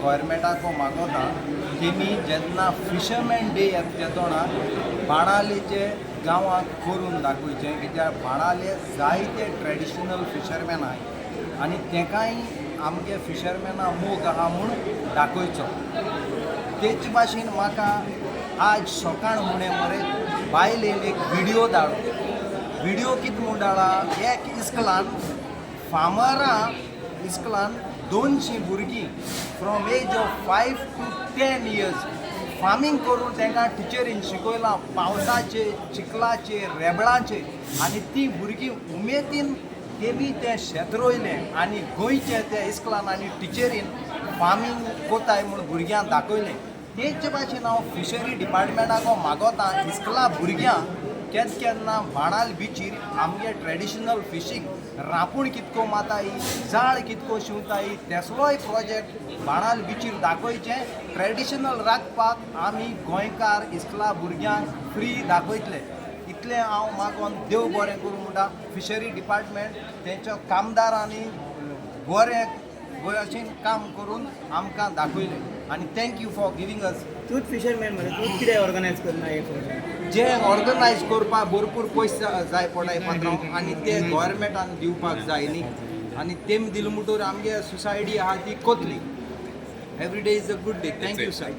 गोवोरमेंटाक मागोता तेमी जेन्ना fisherman day येतोणा बाणालेचे गांवांत करून दाखोवचें कित्याक बाणाले जायते ट्रेडिशनल फिशरमॅन आहाय आनी तेंकाय आमगे फिशरमॅना मोग आहा म्हूण दाखोवचो. तेच भाशेन म्हाका आज सकाळ मुणें मरे बायलेन एक व्हिडिओ धाडलो. व्हिडिओ कितें म्हूण धाडला, एक इस्कलान फार्मरां इस्कलान 200 भुरगीं from age of 5 to 10 years farming करून तांकां टिचरीन शिकयलां पावसाचे, चिखलाचे, रेबळाचे आनी ती भुरगीं उमेदीन तेमी तें शेत रोयलें आनी गोंयचे ते इस्कलान आनी टिचरीन फार्मींग कोताय म्हूण भुरग्यांक दाखयलें. तेच भाशेन हांव फिशरी डिपार्टमेंटाक मागोता इस्कला भुरग्यांक केन्ना केन्ना बाणाल बिचीर आमगे ट्रेडिशनल फिशींग रापूण कितको माताय, जाळ कितको शिंवताय, तेसलोय प्रोजेक्ट बाणाल बिचीर दाखोवचें. ट्रेडिशनल राखपाक आमी गोंयकार इस्कला भुरग्यांक फ्री दाखयतले. इतलें हांव मागोन देव बरें करूं म्हणटा. फिशरी डिपार्टमेंट तेंच्या कामदारांनी बरें भशेन काम करून आमकां दाखयलें आनी थँक्यू फॉर गिवींग अस. तूच फिशरमॅन मरे, तूच कितें ऑर्गनायज करना हे प्रोजेक्ट? जे ऑर्गनायज करपाक भरपूर पयशे जाय पडटाय पात्रांव आनी ते गोवोरमेंटान दिवपाक जाय न्ही आनी तेमी दिले म्हणटूर आमगे सोसायटी आहा ती कोतली. Every day is a good day. Thank you sir.